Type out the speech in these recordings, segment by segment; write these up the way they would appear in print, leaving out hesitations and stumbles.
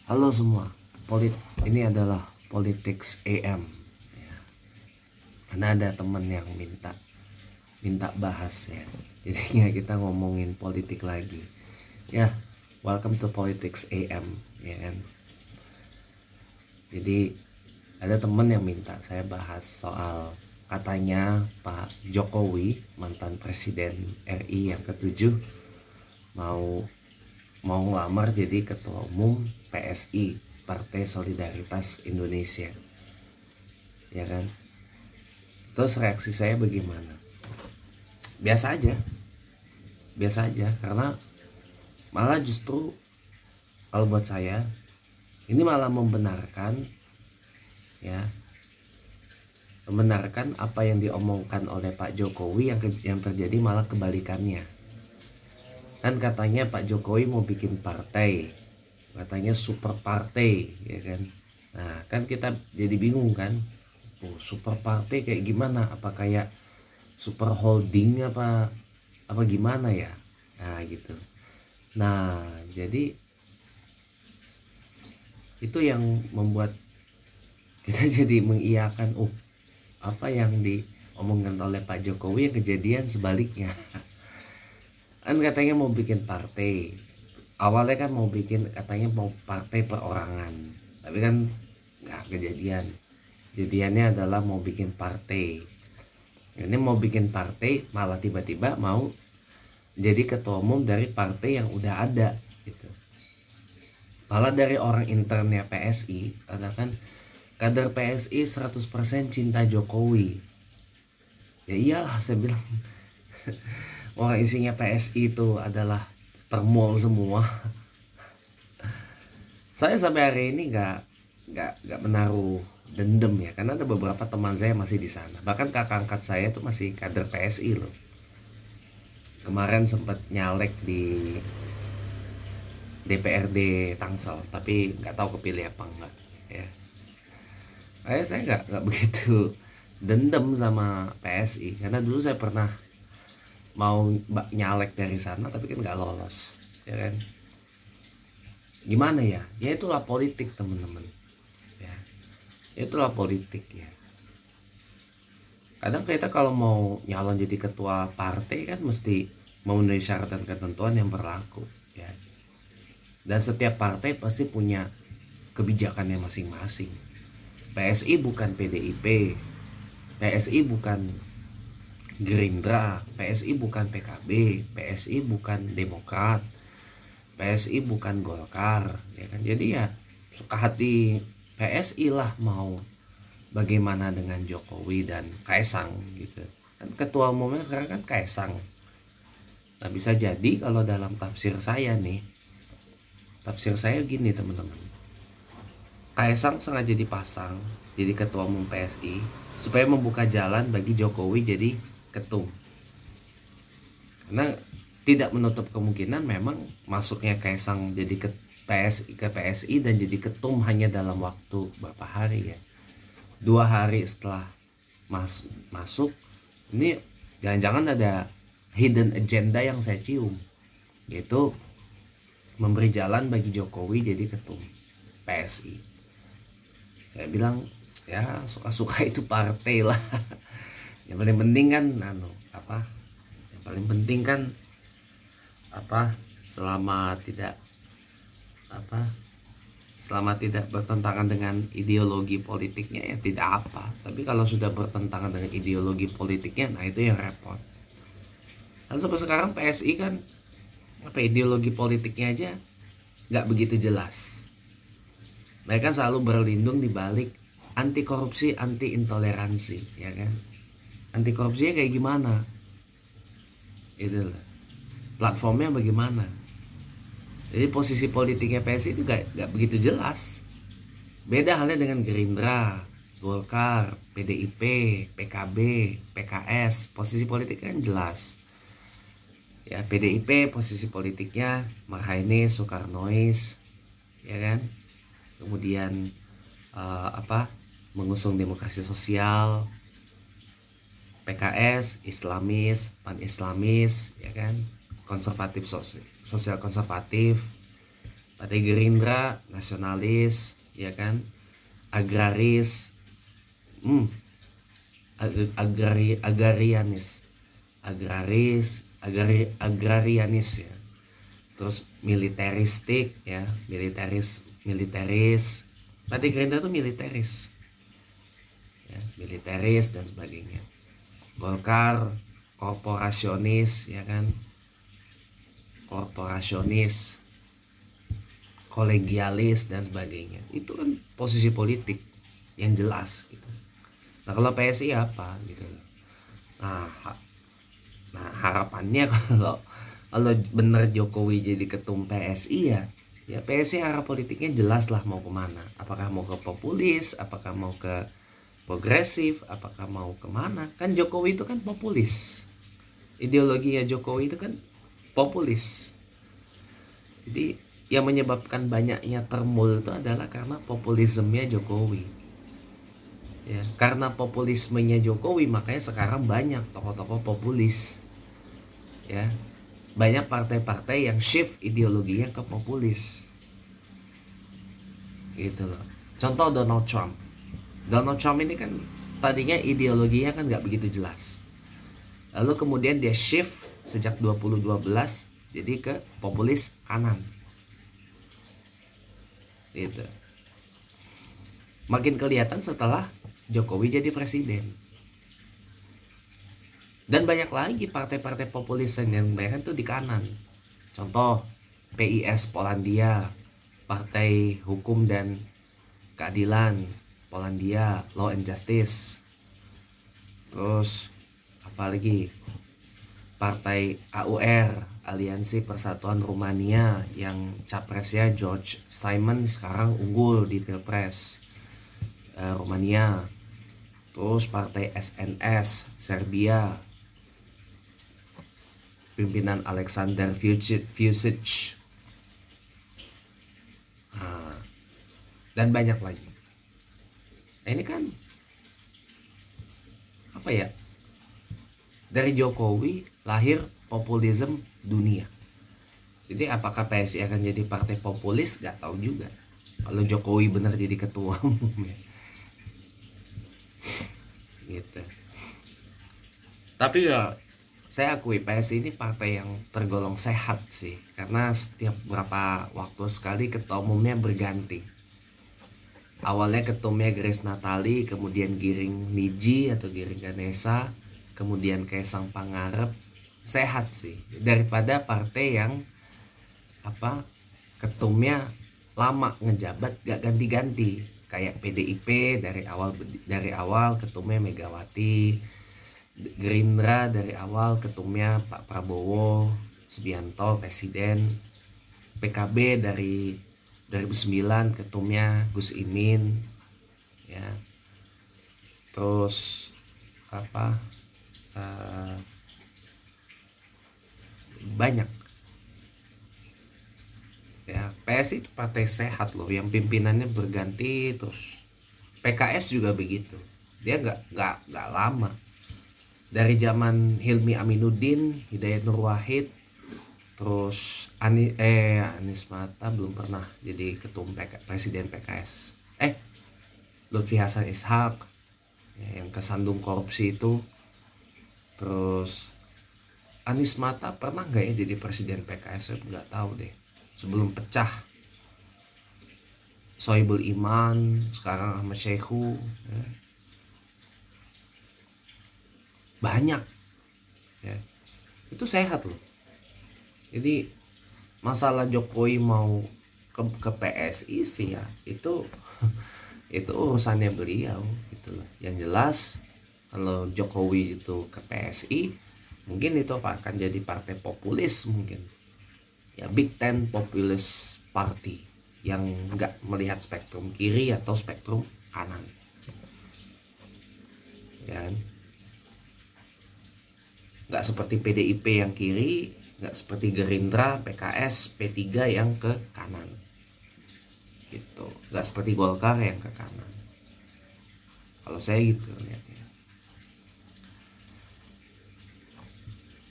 Halo semua, ini adalah Politics AM. Ya. Karena ada teman yang minta bahas ya. Jadinya kita ngomongin politik lagi. Ya, welcome to Politics AM, ya kan. Jadi ada teman yang minta saya bahas soal katanya Pak Jokowi, mantan Presiden RI yang ketujuh, mau ngelamar jadi ketua umum PSI, Partai Solidaritas Indonesia, ya kan. Terus reaksi saya bagaimana? Biasa aja, karena malah justru kalau buat saya ini malah membenarkan apa yang diomongkan oleh Pak Jokowi yang terjadi malah kebalikannya. Kan katanya Pak Jokowi mau bikin partai, katanya super partai, ya kan. Nah kan kita jadi bingung kan, super partai kayak gimana, apa kayak super holding apa gimana ya. Nah gitu. Nah jadi itu yang membuat kita jadi mengiyakan apa yang diomongkan oleh Pak Jokowi yang kejadian sebaliknya. Kan katanya mau bikin partai, awalnya kan mau bikin, katanya mau partai perorangan, tapi kan nggak kejadian. Jadiannya adalah mau bikin partai. Ini mau bikin partai malah tiba-tiba mau jadi ketua umum dari partai yang udah ada gitu. Malah dari orang internnya PSI katakan kader PSI 100% cinta Jokowi. Ya iyalah, saya bilang. Orang isinya PSI itu adalah termol semua. Saya sampai hari ini nggak menaruh dendam ya, karena ada beberapa teman saya masih di sana. Bahkan kakak angkat saya itu masih kader PSI loh. Kemarin sempat nyalek di DPRD Tangsel, tapi nggak tahu kepilih apa enggak ya. Saya nggak begitu dendam sama PSI, karena dulu saya pernah mau nyalek dari sana tapi kan nggak lolos, ya kan. Gimana ya itulah politik teman-teman ya, itulah politik ya. Kadang kita kalau mau nyalon jadi ketua partai kan mesti memenuhi syarat dan ketentuan yang berlaku ya, dan setiap partai pasti punya kebijakannya masing-masing. PSI bukan PDIP, PSI bukan Gerindra, PSI bukan PKB, PSI bukan Demokrat, PSI bukan Golkar, ya kan. Jadi ya suka hati PSI lah mau bagaimana dengan Jokowi dan Kaisang gitu. Kan ketua umumnya sekarang kan Kaisang. Nah bisa jadi kalau dalam tafsir saya gini teman-teman, Kaisang sengaja dipasang jadi ketua umum PSI supaya membuka jalan bagi Jokowi jadi ketum. Karena tidak menutup kemungkinan memang masuknya Kaisang jadi ke PSI dan jadi ketum hanya dalam waktu berapa hari ya, 2 hari setelah masuk. Ini jangan-jangan ada hidden agenda yang saya cium, yaitu memberi jalan bagi Jokowi jadi ketum PSI. Saya bilang ya suka-suka itu partai lah. Yang paling penting kan yang paling penting kan selama tidak bertentangan dengan ideologi politiknya ya tidak apa. Tapi kalau sudah bertentangan dengan ideologi politiknya, nah itu yang repot. Dan sampai sekarang PSI kan ideologi politiknya aja nggak begitu jelas. Mereka selalu berlindung di balik anti korupsi, anti intoleransi, ya kan. Anti korupsinya kayak gimana? Itu platformnya bagaimana? Jadi posisi politiknya PSI itu gak begitu jelas. Beda halnya dengan Gerindra, Golkar, PDIP, PKB, PKS. Posisi politiknya kan jelas. Ya, PDIP posisi politiknya Marhaini, Soekarnois, ya kan. Kemudian mengusung demokrasi sosial. PKS Islamis, pan-Islamis, ya kan, konservatif, sosial konservatif. Partai Gerindra nasionalis, ya kan, agraris, agrarianis ya. Terus militeristik ya, militeris. Partai Gerindra itu militeris. Ya, militeris dan sebagainya. Golkar korporasionis, ya kan, korporasionis, kolegialis dan sebagainya. Itu kan posisi politik yang jelas gitu. Nah kalau PSI apa gitu. Nah harapannya kalau bener Jokowi jadi ketum PSI ya PSI arah politiknya jelas lah mau kemana. Apakah mau ke populis, apakah mau ke progresif, apakah mau kemana. Kan Jokowi itu kan populis, ideologinya Jokowi itu kan populis. Jadi yang menyebabkan banyaknya turmoil itu adalah karena populismenya Jokowi ya. Karena populismenya Jokowi makanya sekarang banyak tokoh-tokoh populis ya. Banyak partai-partai yang shift ideologinya ke populis gitu loh. Contoh Donald Trump ini kan tadinya ideologinya kan nggak begitu jelas, lalu kemudian dia shift sejak 2012 jadi ke populis kanan gitu. Makin kelihatan setelah Jokowi jadi presiden. Dan banyak lagi partai-partai populis yang mereka tuh di kanan. Contoh PIS Polandia, Partai Hukum dan Keadilan Polandia, Law and Justice. Terus apa lagi? Partai AUR, Aliansi Persatuan Rumania, yang capresnya George Simon sekarang unggul di Pilpres Rumania. Terus Partai SNS Serbia, pimpinan Alexander Vučić. Dan banyak lagi. Nah, ini kan apa ya? Dari Jokowi lahir populisme dunia. Jadi apakah PSI akan jadi partai populis? Gak tahu juga. Kalau Jokowi benar jadi ketua umum ya. Gitu. Tapi ya saya akui PSI ini partai yang tergolong sehat sih, karena setiap berapa waktu sekali ketua umumnya berganti. Awalnya ketumnya Grace Natali, kemudian Giring Niji atau Giring Ganesa, kemudian Kaisang Pangarep. Sehat sih daripada partai yang ketumnya lama ngejabat gak ganti-ganti, kayak PDIP dari awal ketumnya Megawati, Gerindra dari awal ketumnya Pak Prabowo Subianto presiden, PKB dari 2009 ketumnya Gus Imin ya. Terus banyak ya. PSI itu partai sehat loh, yang pimpinannya berganti. Terus PKS juga begitu, dia nggak lama. Dari zaman Hilmi Aminuddin, Hidayat Nur Wahid, terus Anies Mata belum pernah jadi ketum presiden PKS. Lutfi Hasan Ishak ya, yang kesandung korupsi itu. Terus Anies Mata pernah nggak ya jadi presiden PKS? Saya nggak tahu deh. Sebelum pecah. Sohibul Iman, sekarang Ahmad Syekhu ya. Banyak ya. Itu sehat loh. Jadi masalah Jokowi mau ke PSI sih ya itu urusannya beliau gitu loh. Yang jelas kalau Jokowi itu ke PSI, mungkin itu akan jadi partai populis mungkin ya, Big Ten Populist Party yang nggak melihat spektrum kiri atau spektrum kanan ya. Nggak seperti PDIP yang kiri, nggak seperti Gerindra, PKS, P3 yang ke kanan gitu, nggak seperti Golkar yang ke kanan. Kalau saya gitu lihatnya.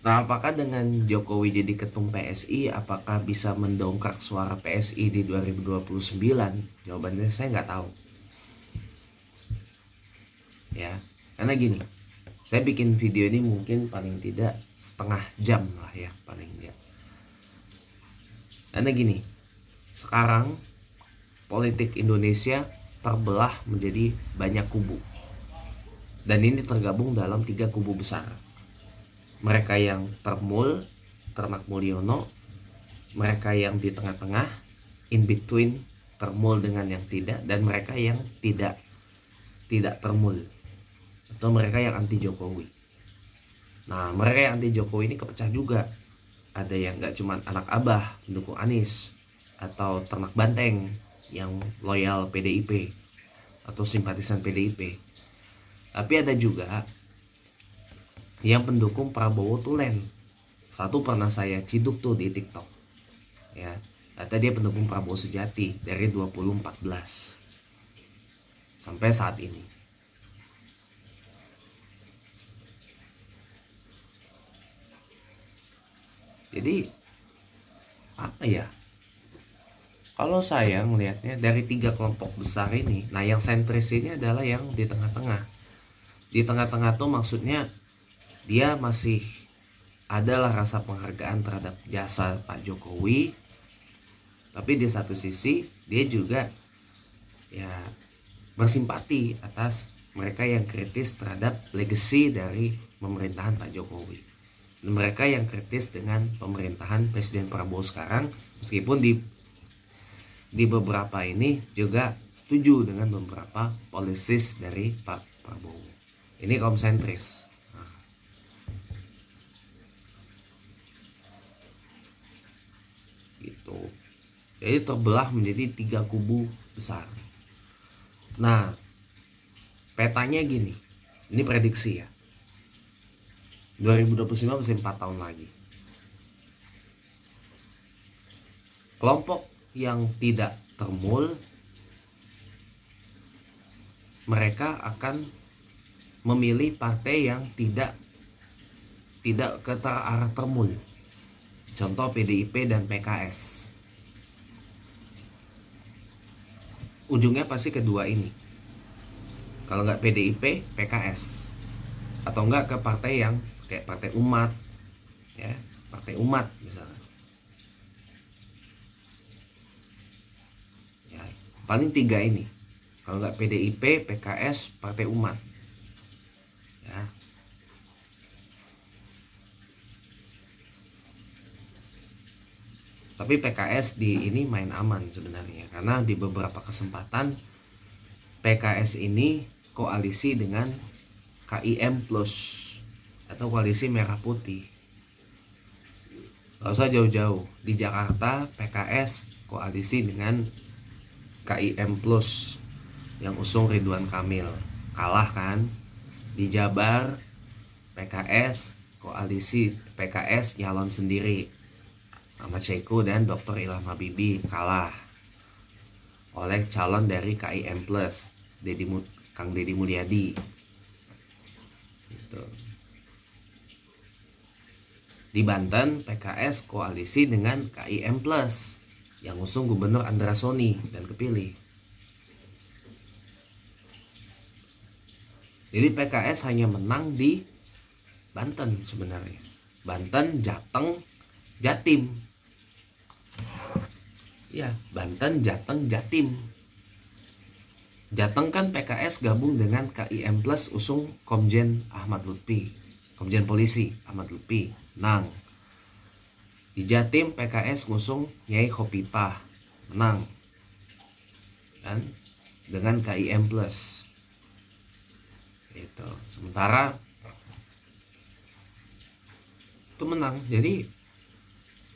Nah, apakah dengan Jokowi jadi ketum PSI, apakah bisa mendongkrak suara PSI di 2029? Jawabannya saya nggak tahu. Ya, karena gini, saya bikin video ini mungkin paling tidak setengah jam lah ya, paling tidak. Karena gini, sekarang politik Indonesia terbelah menjadi banyak kubu. Dan ini tergabung dalam 3 kubu besar. Mereka yang termul, ternak Mulyono, mereka yang di tengah-tengah, in between termul dengan yang tidak, dan mereka yang tidak termul, atau mereka yang anti Jokowi. Nah, mereka yang anti Jokowi ini kepecah juga. Ada yang gak cuma anak abah pendukung Anies, atau ternak banteng yang loyal PDIP atau simpatisan PDIP. Tapi ada juga yang pendukung Prabowo tulen. Satu pernah saya ciduk tuh di TikTok. Ya, kata dia pendukung Prabowo sejati dari 2014 sampai saat ini. Jadi apa ya? Kalau saya melihatnya dari 3 kelompok besar ini, nah yang sentris ini adalah yang di tengah-tengah. Di tengah-tengah tuh maksudnya dia masih adalah rasa penghargaan terhadap jasa Pak Jokowi, tapi di satu sisi dia juga ya bersimpati atas mereka yang kritis terhadap legacy dari pemerintahan Pak Jokowi. Dan mereka yang kritis dengan pemerintahan Presiden Prabowo sekarang, meskipun di beberapa ini juga setuju dengan beberapa policies dari Pak Prabowo. Ini kaum sentris. Gitu. Jadi terbelah menjadi 3 kubu besar. Nah, petanya gini. Ini prediksi ya. 2029 masih 4 tahun lagi. Kelompok yang tidak termul, mereka akan memilih partai yang tidak ke arah termul. Contoh PDIP dan PKS. Ujungnya pasti kedua ini. Kalau nggak PDIP, PKS. Atau nggak ke partai yang kayak Partai Umat, ya, Partai Umat misalnya. Ya, paling 3 ini. Kalau nggak PDIP, PKS, Partai Umat. Ya. Tapi PKS di ini main aman sebenarnya, karena di beberapa kesempatan PKS ini koalisi dengan KIM Plus atau koalisi Merah Putih. Gak usah jauh-jauh, di Jakarta PKS koalisi dengan KIM Plus yang usung Ridwan Kamil, kalah kan. Di Jabar PKS koalisi PKS nyalon sendiri, Ahmad Syeku dan Dr. Ilham Habibie, kalah oleh calon dari KIM Plus, Kang Deddy Mulyadi. Gitu. Di Banten PKS koalisi dengan KIM Plus yang usung Gubernur Andra Soni dan kepilih. Jadi PKS hanya menang di Banten sebenarnya. Banten, Jateng, Jatim. Ya, Banten, Jateng, Jatim. Jateng kan PKS gabung dengan KIM Plus usung Komjen Ahmad Lutfi, Komjen Polisi Ahmad Lutfi, menang. Di Jatim PKS ngusung Nyai Khofifah, menang. Dan dengan KIM Plus. Gitu. Sementara itu menang. Jadi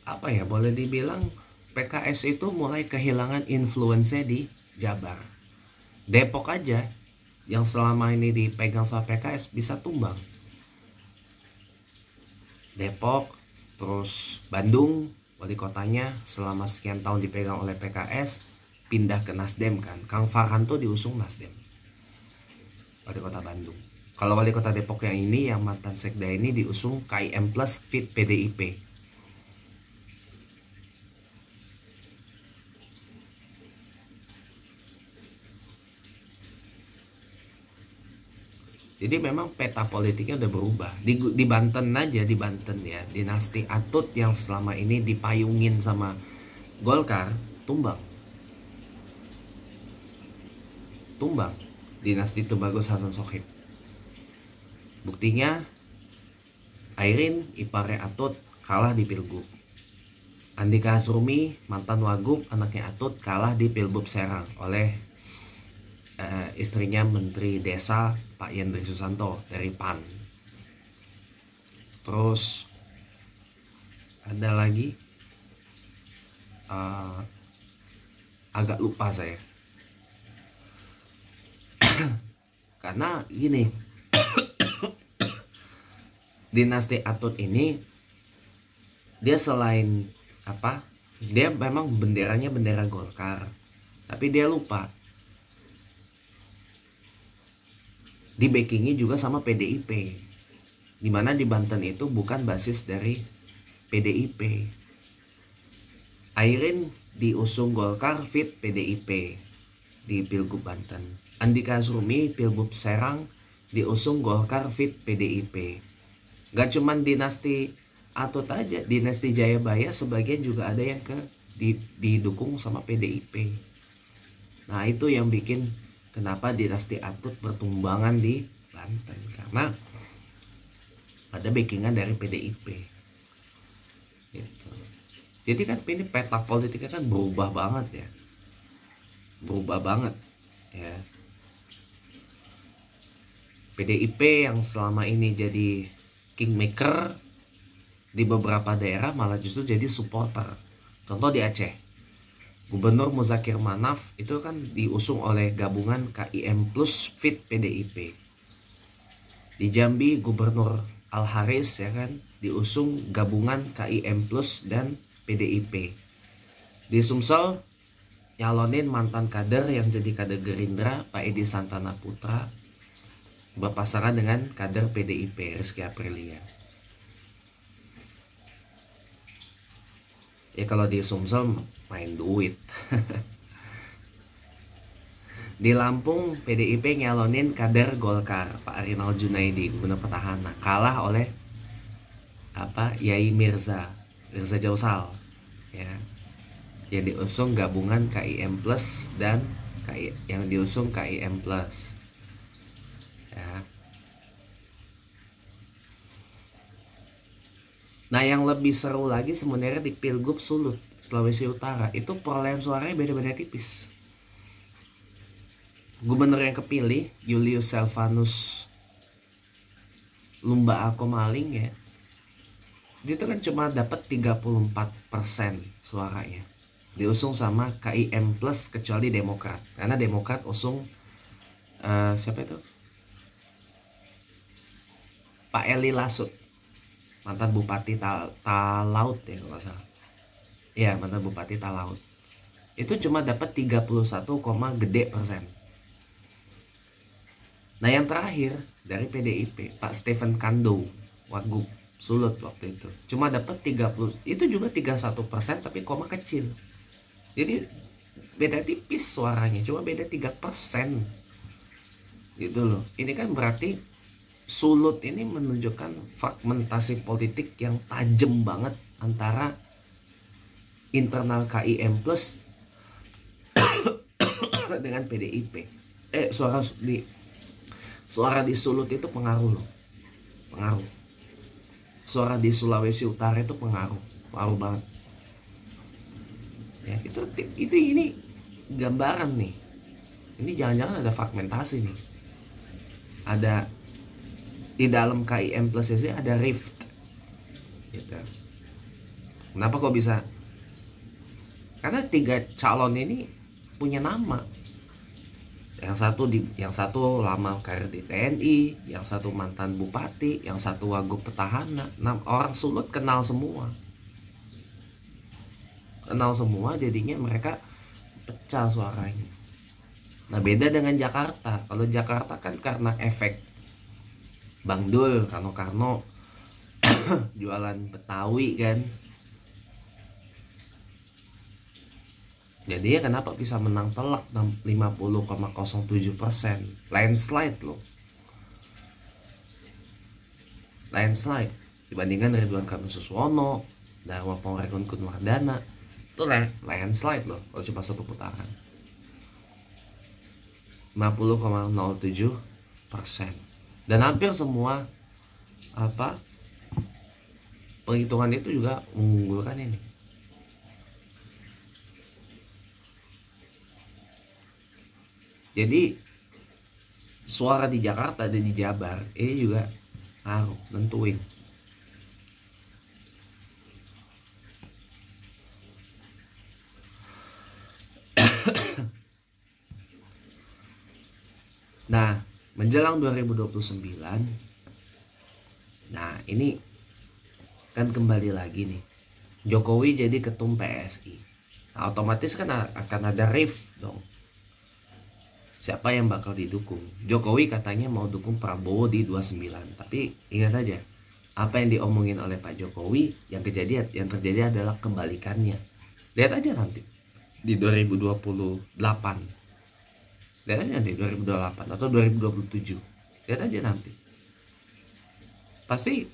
apa ya, boleh dibilang PKS itu mulai kehilangan influence-nya di Jabar. Depok aja yang selama ini dipegang sama PKS bisa tumbang. Depok, terus Bandung, wali kotanya selama sekian tahun dipegang oleh PKS, pindah ke Nasdem kan. Kang Farhan tuh diusung Nasdem, wali kota Bandung. Kalau wali kota Depok yang ini, yang mantan sekda ini diusung KIM plus fit PDIP. Jadi memang peta politiknya udah berubah. Di Banten aja, di Banten ya, dinasti Atut yang selama ini dipayungin sama Golkar tumbang. Dinasti Tubagus Hasan Sohib. Buktinya Airin ipare Atut kalah di Pilgub. Andika Hasrumi mantan Wagub anaknya Atut kalah di Pilgub Serang oleh istrinya Menteri Desa Pak Yandri Susanto dari PAN. Terus ada lagi agak lupa saya karena gini, dinasti Atut ini dia selain apa, dia memang benderanya bendera Golkar, tapi dia lupa di backingi juga sama PDIP, dimana di Banten itu bukan basis dari PDIP. Airin diusung Golkar fit PDIP di Pilgub Banten. Andika Hasrumi Pilgub Serang diusung Golkar fit PDIP. Gak cuman dinasti Atut aja, dinasti Jayabaya sebagian juga ada yang didukung sama PDIP. Nah itu yang bikin kenapa dinasti Atut bertumbangan di Banten, karena ada backingan dari PDIP gitu. Jadi kan ini peta politiknya kan berubah banget ya. PDIP yang selama ini jadi kingmaker di beberapa daerah malah justru jadi supporter. Contoh di Aceh, Gubernur Muzakir Manaf itu kan diusung oleh gabungan KIM plus fit PDIP. Di Jambi, Gubernur Al-Haris ya kan diusung gabungan KIM plus dan PDIP. Di Sumsel nyalonin mantan kader yang jadi kader Gerindra Pak Edi Santana Putra berpasangan dengan kader PDIP Rizky Aprilia. Ya kalau di Sumsel main duit. Di Lampung PDIP nyalonin kader Golkar Pak Rinal Junaidi gubernur petahana, kalah oleh Yai Mirza Jausal ya, yang diusung gabungan KIM plus dan yang diusung KIM plus ya. Nah yang lebih seru lagi sebenarnya di Pilgub Sulut Sulawesi Utara itu perolehan suaranya beda-beda tipis. Gubernur yang kepilih Julius Selvanus Lumba Akomaling ya, dia itu kan cuma dapat 34% suaranya, diusung sama KIM plus kecuali Demokrat, karena Demokrat usung siapa itu, Pak Eli Lasut, mantan Bupati Talaut ya kalau nggak salah. Ya mantan Bupati Talaut. Itu cuma dapat 31, gede persen. Nah yang terakhir dari PDIP Pak Stephen Kando Wagub Sulut waktu itu cuma dapat 30, itu juga 31% tapi koma kecil. Jadi beda tipis suaranya, cuma beda 3% gitu loh. Ini kan berarti Sulut ini menunjukkan fragmentasi politik yang tajam banget antara internal KIM plus dengan PDIP. Suara di Sulut itu pengaruh loh, pengaruh. Suara di Sulawesi Utara itu pengaruh banget. Ya itu ini gambaran nih. Ini jangan-jangan ada fragmentasi nih. Ada di dalam KIM plus ini ada rift gitu. Kenapa kok bisa? Karena 3 calon ini punya nama. Yang satu lama karir di TNI, yang satu mantan bupati, yang satu wagub petahana. Orang Sulut kenal semua, jadinya mereka pecah suaranya. Nah beda dengan Jakarta. Kalau Jakarta kan karena efek Bang Dul, Karno jualan Betawi kan. Jadi ya kenapa bisa menang telak 50,07%, landslide loh, landslide dibandingkan Ridwan Kamil Suswono, Dharma Pongrekun Kunwardana, itu landslide loh kalau cuma satu putaran. 50,07%, dan hampir semua penghitungan itu juga mengunggulkan ini. Jadi suara di Jakarta dan di Jabar ini juga ngaruh, nentuin. Nah, menjelang 2029, nah ini kan kembali lagi nih, Jokowi jadi ketum PSI. Nah, otomatis kan akan ada rift dong. Siapa yang bakal didukung? Jokowi katanya mau dukung Prabowo di 29. Tapi ingat aja, apa yang diomongin oleh Pak Jokowi, yang terjadi adalah kebalikannya. Lihat aja nanti di 2028. Lihat aja nanti 2028 atau 2027. Lihat aja nanti. Pasti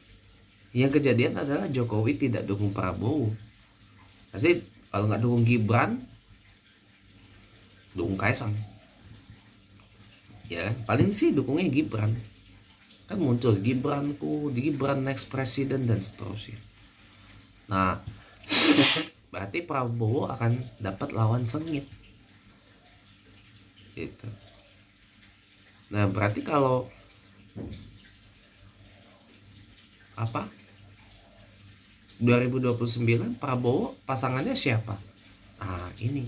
yang kejadian adalah Jokowi tidak dukung Prabowo. Pasti kalau nggak dukung Gibran, dukung Kaisang. Ya kan? Paling sih dukungnya Gibran. Kan muncul Gibran next president dan seterusnya. Nah, berarti Prabowo akan dapat lawan sengit. Gitu. Nah, berarti kalau 2029 Prabowo pasangannya siapa? Nah, ini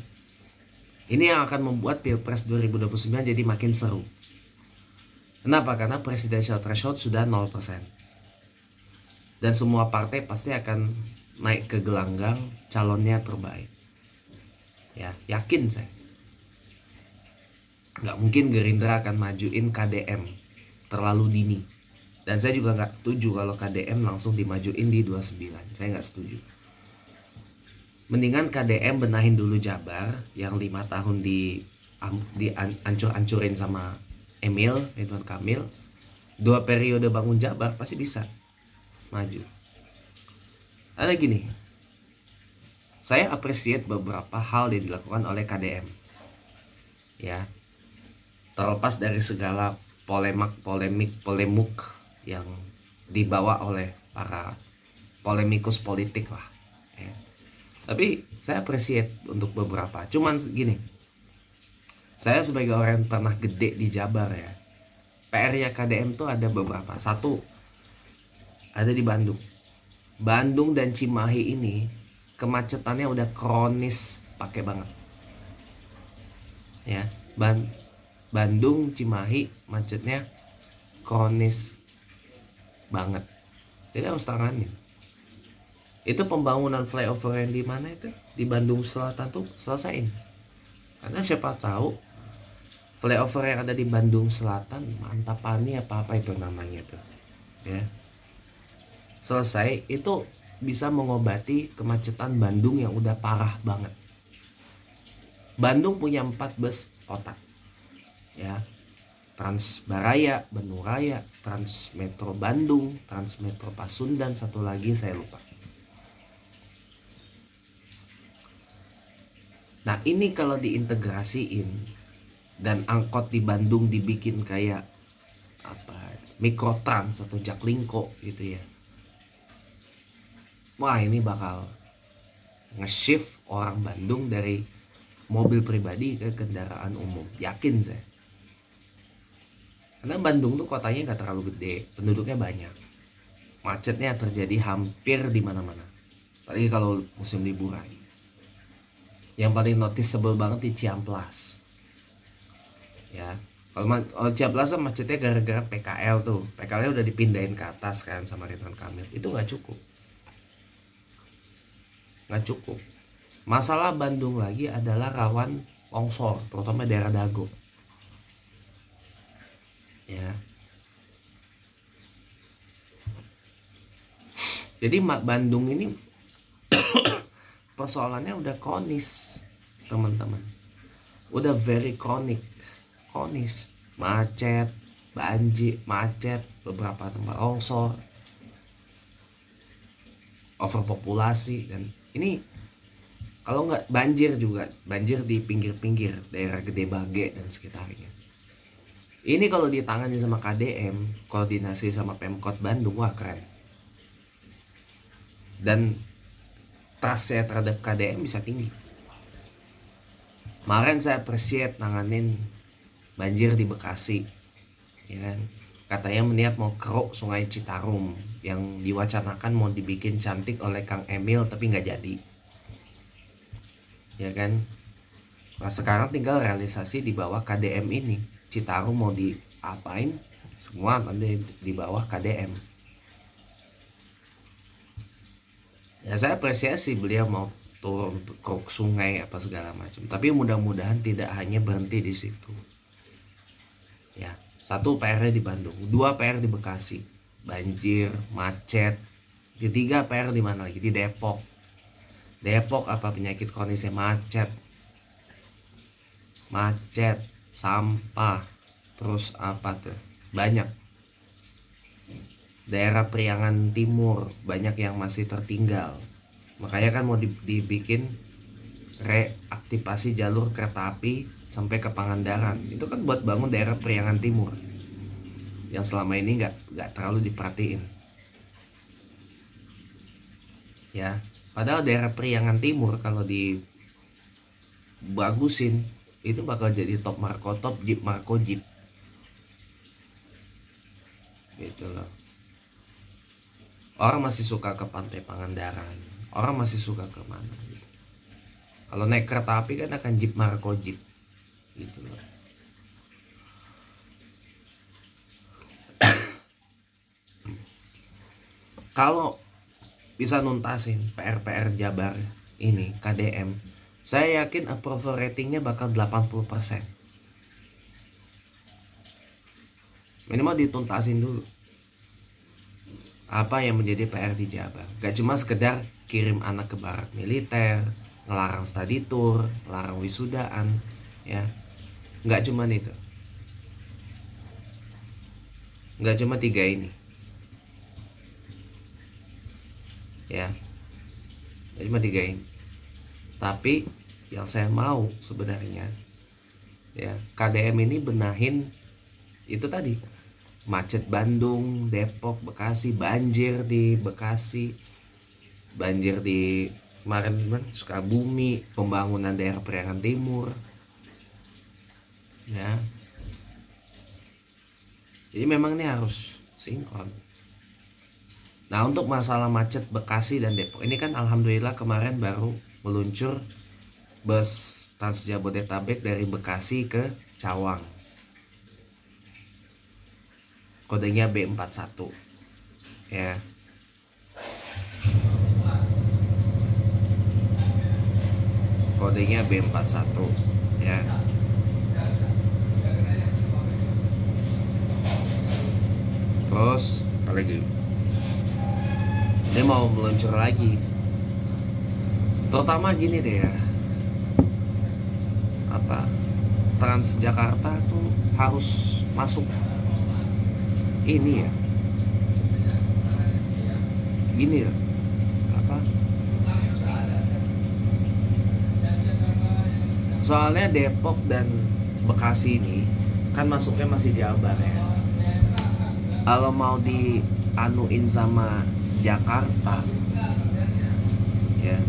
yang akan membuat Pilpres 2029 jadi makin seru. Kenapa? Karena presidential threshold sudah 0%. Dan semua partai pasti akan naik ke gelanggang calonnya terbaik. Ya, yakin saya. Nggak mungkin Gerindra akan majuin KDM terlalu dini. Dan saya juga nggak setuju kalau KDM langsung dimajuin di 29. Saya nggak setuju. Mendingan KDM benahin dulu Jabar yang 5 tahun dihancur-hancurin sama Ridwan Kamil. 2 periode bangun Jabar pasti bisa maju. Ada gini, saya appreciate beberapa hal yang dilakukan oleh KDM. Ya, terlepas dari segala polemik yang dibawa oleh para polemikus politik lah, ya. Tapi saya appreciate untuk beberapa. Cuman gini, saya sebagai orang yang pernah gede di Jabar ya, PR-nya KDM tuh ada beberapa. Satu, ada di Bandung dan Cimahi ini kemacetannya udah kronis pakai banget. Ya, Bandung Cimahi macetnya kronis banget. Jadi harus tanganin. Itu pembangunan flyover yang di mana itu? Di Bandung Selatan tuh selesain. Karena siapa tahu flyover yang ada di Bandung Selatan, Mantapani apa itu namanya tuh. Ya. Selesai, itu bisa mengobati kemacetan Bandung yang udah parah banget. Bandung punya 4 bus kota. Ya, Transbaraya, Bandung-Raya, Transmetro Bandung, Transmetro Pasundan, satu lagi saya lupa. Nah, ini kalau diintegrasiin dan angkot di Bandung dibikin kayak Mikrotrans atau Jaklingko gitu ya. Wah, ini bakal nge-shift orang Bandung dari mobil pribadi ke kendaraan umum. Yakin saya. Karena Bandung tuh kotanya gak terlalu gede, penduduknya banyak. Macetnya terjadi hampir di mana-mana. Apalagi kalau musim liburan. Yang paling noticeable banget di Ciamplas. Ya, kalau Ciamplas macetnya gara-gara PKL tuh. PKL udah dipindahin ke atas kan sama Ridwan Kamil. Itu nggak cukup. Masalah Bandung lagi adalah rawan longsor, terutama daerah Dago. Ya. Jadi Bandung ini persoalannya udah kronis, teman-teman. Udah very kronis. Macet, banjir, beberapa tempat longsor, overpopulasi, dan ini kalau nggak banjir juga, banjir di pinggir-pinggir daerah Gede Bage dan sekitarnya. Ini kalau ditangani sama KDM, koordinasi sama Pemkot Bandung, wah keren. Dan trust saya terhadap KDM bisa tinggi. Kemarin saya appreciate nanganin banjir di Bekasi, ya kan? Katanya niat mau keruk Sungai Citarum yang diwacanakan mau dibikin cantik oleh Kang Emil, tapi nggak jadi, ya kan? Nah, sekarang tinggal realisasi di bawah KDM ini. Citarum mau diapain, semua nanti di bawah KDM. Ya saya apresiasi beliau mau turun ke sungai apa segala macam, tapi mudah-mudahan tidak hanya berhenti di situ. Ya, 1 PR di Bandung, 2 PR di Bekasi, banjir, macet. 3 PR di mana lagi? Di Depok. Depok apa penyakit kronisnya? Macet, sampah, terus apa tuh? Banyak. Daerah Priangan Timur banyak yang masih tertinggal. Makanya kan mau dibikin reaktivasi jalur kereta api sampai ke Pangandaran. Itu kan buat bangun daerah Priangan Timur yang selama ini nggak terlalu diperhatiin. Ya, padahal daerah Priangan Timur kalau dibagusin itu bakal jadi top markotop, jeep marko jeep. Gitu loh. Orang masih suka ke Pantai Pangandaran, orang masih suka ke mana gitu. Kalau naik kereta api kan akan jeep marko jeep gitu loh. Kalau bisa nuntasin PR-PR Jabar ini KDM, saya yakin approval ratingnya bakal 80%. Minimal dituntasin dulu apa yang menjadi PR di Jabar. Gak cuma sekedar kirim anak ke barak militer, ngelarang study tour, ngelarang wisudaan, ya. Gak cuma itu. Gak cuma 3 ini. Ya. Gak cuma 3 ini. Tapi yang saya mau sebenarnya, ya, KDM ini benahin itu tadi. Macet Bandung, Depok, Bekasi, banjir di Bekasi, banjir di kemarin Sukabumi, pembangunan daerah Priangan Timur, ya. Jadi memang ini harus sinkron. Nah, untuk masalah macet Bekasi dan Depok ini kan alhamdulillah kemarin baru meluncur bus Trans Jabodetabek dari Bekasi ke Cawang. Kodenya B41, ya. Kodenya B41, ya. Terus apa lagi? Dia mau meluncur lagi. Terutama gini deh ya, apa, Transjakarta tuh harus masuk ini ya, gini ya, apa, soalnya Depok dan Bekasi ini kan masuknya masih Jabar ya. Kalau mau dianuin sama Jakarta, ya,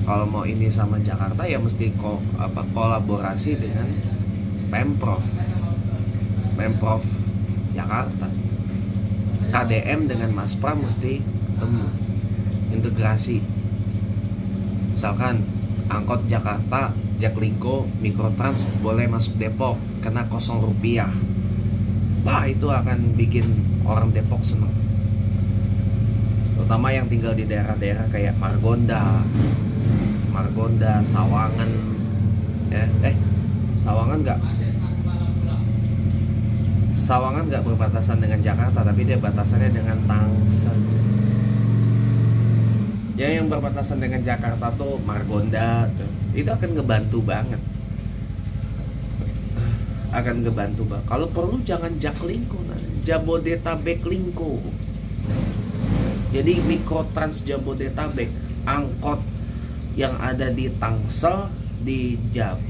kalau mau ini sama Jakarta ya mesti kolaborasi dengan Pemprov Jakarta. KDM dengan Maspra mesti integrasi. Misalkan angkot Jakarta, Jaklingko, Mikrotrans boleh masuk Depok, kena 0 rupiah. Wah, itu akan bikin orang Depok seneng, terutama yang tinggal di daerah-daerah kayak Margonda, Sawangan, ya, Sawangan nggak? Sawangan nggak berbatasan dengan Jakarta, tapi dia batasannya dengan Tangsel. Ya, yang berbatasan dengan Jakarta tuh Margonda tuh. Itu akan ngebantu banget. Kalau perlu jangan Jaklingko, Jabodetabek Lingko. Jadi Mikrotrans Jabodetabek, angkot yang ada di Tangsel, di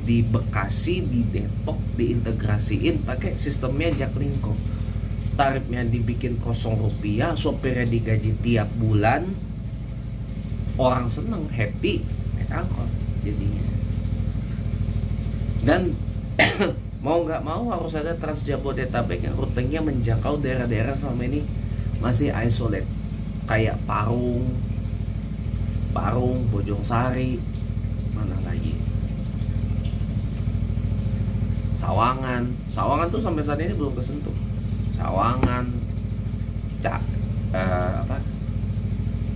Bekasi, di Depok diintegrasiin pakai sistemnya Jaklingko. Tarifnya dibikin Rp0, sopirnya digaji tiap bulan. Orang seneng, happy, naik angkot jadinya. Dan mau nggak mau harus ada Trans Jabodetabek yang rutenya menjangkau daerah-daerah selama ini masih isolate, kayak Parung, Bojongsari, mana lagi, Sawangan tuh sampai saat ini belum kesentuh. Sawangan,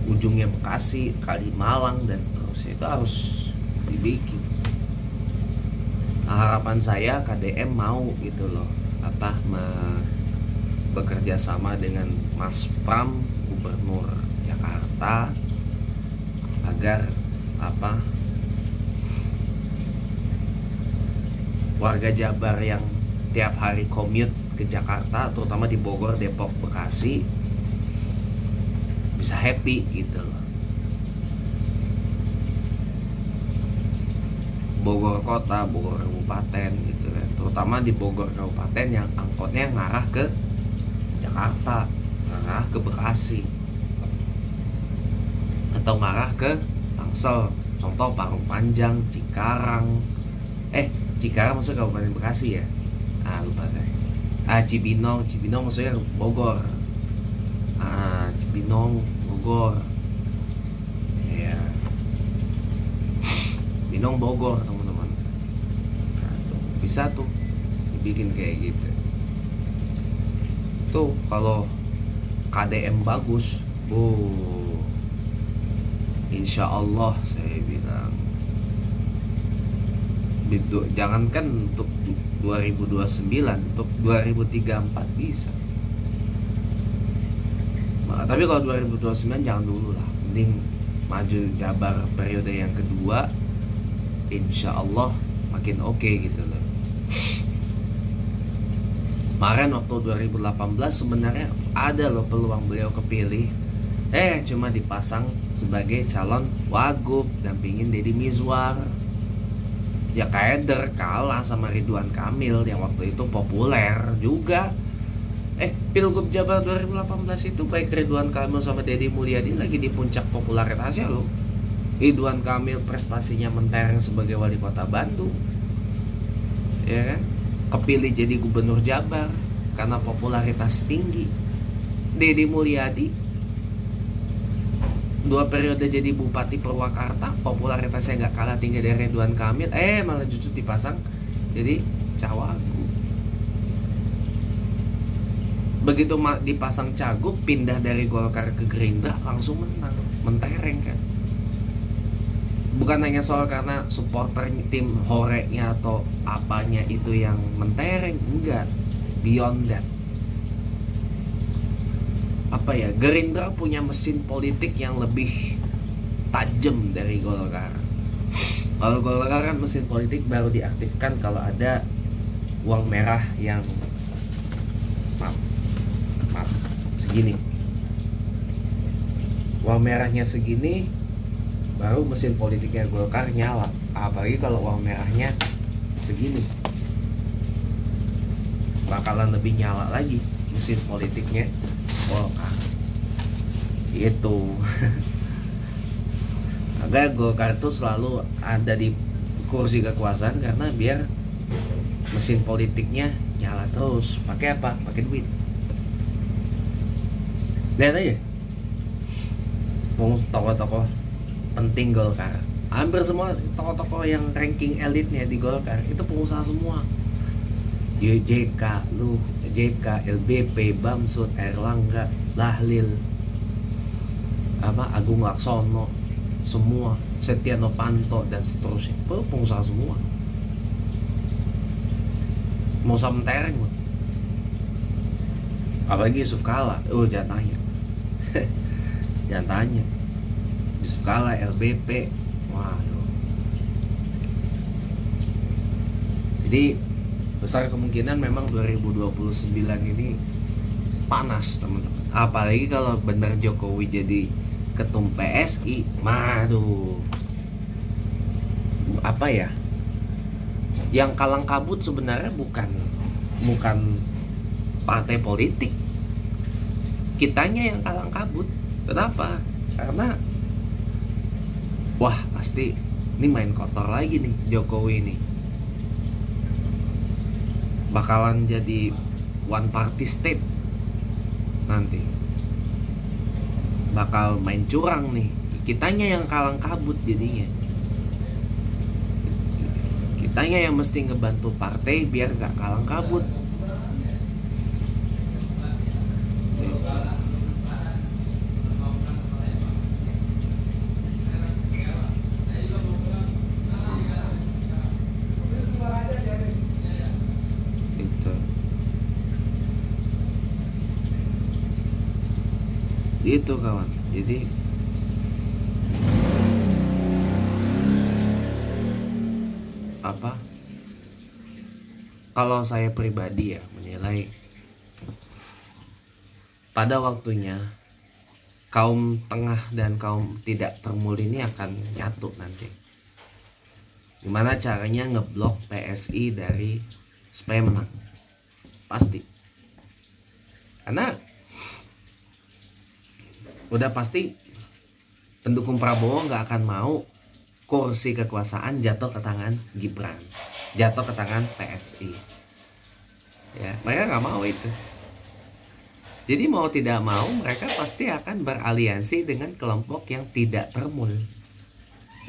ujungnya Bekasi, Kalimalang dan seterusnya itu harus dibikin. Nah, harapan saya KDM mau gitu loh, bekerja sama dengan Mas Pram, Gubernur Jakarta, agar warga Jabar yang tiap hari commute ke Jakarta, terutama di Bogor, Depok, Bekasi, bisa happy gitu loh. Bogor kota, Bogor kabupaten gitu kan. Terutama di Bogor kabupaten yang angkotnya ngarah ke Jakarta, ngarah ke Bekasi, atau ngarah ke Tangsel. Contoh Parung Panjang, Cikarang maksudnya Kabupaten Bekasi ya. Lupa saya. Cibinong maksudnya Bogor. Cibinong, Bogor. Ya. Cibinong, Bogor, teman-teman. Bisa tuh dibikin kayak gitu. Tuh kalau KDM bagus, insya Allah saya bilang, jangankan untuk 2029, untuk 2034 bisa. Tapi kalau 2029 jangan dulu lah, mending maju Jabar periode yang kedua, insya Allah makin oke gitu loh. Kemarin waktu 2018 sebenarnya ada loh peluang beliau kepilih, cuma dipasang sebagai calon wagub dampingin Deddy Mizwar. Ya kader, kalah sama Ridwan Kamil yang waktu itu populer juga. Pilgub Jabar 2018 itu baik Ridwan Kamil sama Deddy Mulyadi lagi di puncak popularitasnya loh. Ridwan Kamil prestasinya mentereng sebagai wali kota Bandung, ya kan, kepilih jadi gubernur Jabar karena popularitas tinggi. Deddy Mulyadi 2 periode jadi bupati Purwakarta, popularitasnya nggak kalah tinggi dari Ridwan Kamil, malah justru dipasang jadi cawagup. Begitu dipasang cagup, pindah dari Golkar ke Gerindra, langsung menang, mentereng kan. Bukan hanya soal karena supporter tim horenya atau apanya itu yang mentereng, enggak, beyond that. Gerindra punya mesin politik yang lebih tajam dari Golkar. Kalau Golkar kan mesin politik baru diaktifkan kalau ada uang merah yang segini, uang merahnya segini, baru mesin politiknya Golkar nyala. Apalagi kalau uang merahnya segini, bakalan lebih nyala lagi mesin politiknya Golkar. Itu agar Golkar itu selalu ada di kursi kekuasaan karena biar mesin politiknya nyala terus. Pakai apa? Pakai duit. Lihat aja tokoh-tokoh penting Golkar, hampir semua tokoh-tokoh yang ranking elitnya di Golkar itu pengusaha semua. JK, LBP, Bamsud, Erlangga, Lahlil, Agung Laksono, semua, Setia Novanto dan seterusnya, pengusaha semua. Mau sama mentereng loh. Apalagi Yusuf Kala, jangan tanya. Jangan tanya. Yusuf Kala, LBP, waduh. Jadi besar kemungkinan memang 2029 ini panas teman-teman. Apalagi kalau benar Jokowi jadi ketum PSI, maduh. Apa ya? Yang kalang kabut sebenarnya bukan partai politik. Kitanya yang kalang kabut. Kenapa? Karena wah, pasti ini main kotor lagi nih Jokowi ini. Bakalan jadi one party state nanti. Bakal main curang nih. Kitanya yang kalang kabut jadinya. Kitanya yang mesti ngebantu partai biar gak kalang kabut. Itu kawan. Jadi apa? Kalau saya pribadi ya menilai pada waktunya kaum tengah dan kaum tidak termul ini akan nyatu nanti. Gimana caranya ngeblok PSI dari supaya menang? Pasti. Karena udah pasti pendukung Prabowo nggak akan mau kursi kekuasaan jatuh ke tangan Gibran, jatuh ke tangan PSI. Ya, mereka nggak mau itu. Jadi mau tidak mau mereka pasti akan beraliansi dengan kelompok yang tidak termul.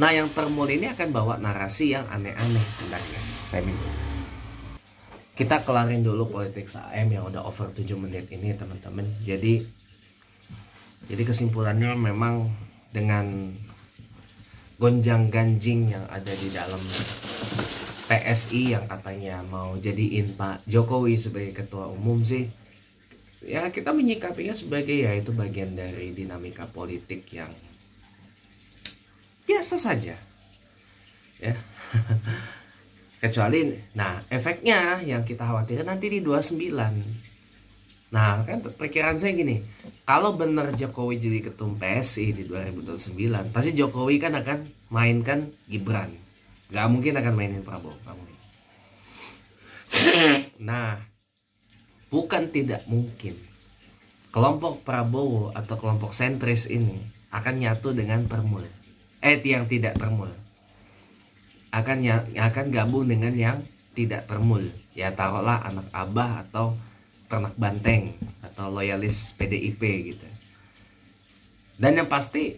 Nah, yang termul ini akan bawa narasi yang aneh-aneh, bentar guys, kita kelarin dulu politik AM yang udah over 7 menit ini teman-teman. Jadi kesimpulannya memang dengan gonjang ganjing yang ada di dalam PSI yang katanya mau jadiin Pak Jokowi sebagai ketua umum sih, ya kita menyikapinya sebagai ya itu bagian dari dinamika politik yang biasa saja ya. Kecuali nah efeknya yang kita khawatirkan nanti di 29. Nah kan perkiraan saya gini, kalau benar Jokowi jadi ketum PSI di 2029, pasti Jokowi kan akan mainkan Gibran, gak mungkin akan mainin Prabowo. Nah bukan tidak mungkin kelompok Prabowo atau kelompok sentris ini akan nyatu dengan termul, yang tidak termul, akan gabung dengan yang tidak termul, ya taruhlah anak abah atau ternak banteng atau loyalis PDIP gitu. Dan yang pasti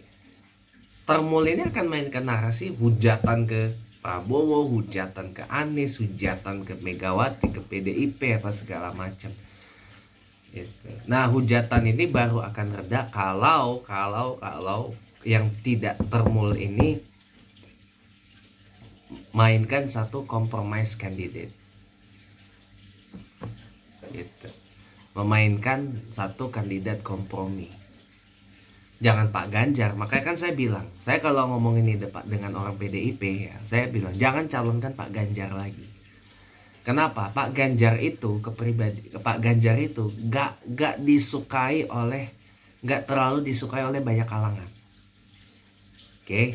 termul ini akan mainkan narasi hujatan ke Prabowo, hujatan ke Anies, hujatan ke Megawati, ke PDIP apa segala macam. Gitu. Nah hujatan ini baru akan reda kalau yang tidak termul ini mainkan satu compromise candidate. Gitu. Memainkan satu kandidat kompromi. Jangan Pak Ganjar. Makanya kan saya bilang, saya kalau ngomong ini dengan orang PDIP ya, saya bilang jangan calonkan Pak Ganjar lagi. Kenapa? Pak Ganjar itu Pak Ganjar itu gak disukai oleh, gak terlalu disukai oleh banyak kalangan. Oke.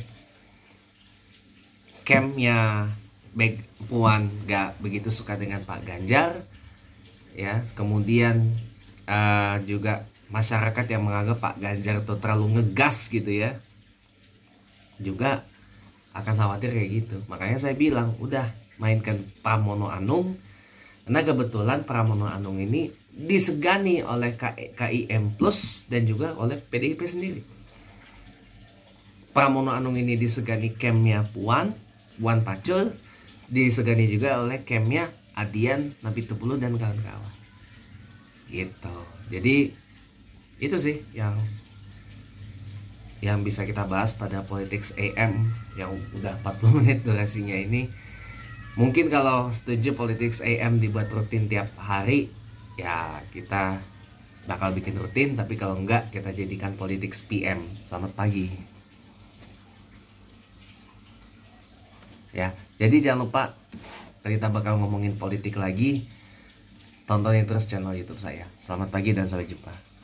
Campnya Puan gak begitu suka dengan Pak Ganjar. Ya, kemudian juga masyarakat yang menganggap Pak Ganjar itu terlalu ngegas gitu ya, juga akan khawatir kayak gitu. Makanya saya bilang udah mainkan Pramono Anung, karena kebetulan Pramono Anung ini disegani oleh KIM Plus dan juga oleh PDIP sendiri. Pramono Anung ini disegani campnya Puan Pacul, disegani juga oleh campnya Adian Napitupulu dan kawan-kawan gitu. Jadi itu sih yang bisa kita bahas pada Politics AM yang udah 40 menit durasinya ini. Mungkin kalau setuju Politics AM dibuat rutin tiap hari, ya kita bakal bikin rutin, tapi kalau enggak kita jadikan Politics PM. Selamat pagi. Ya, jadi jangan lupa kita bakal ngomongin politik lagi. Tontonin terus channel YouTube saya. Selamat pagi dan sampai jumpa.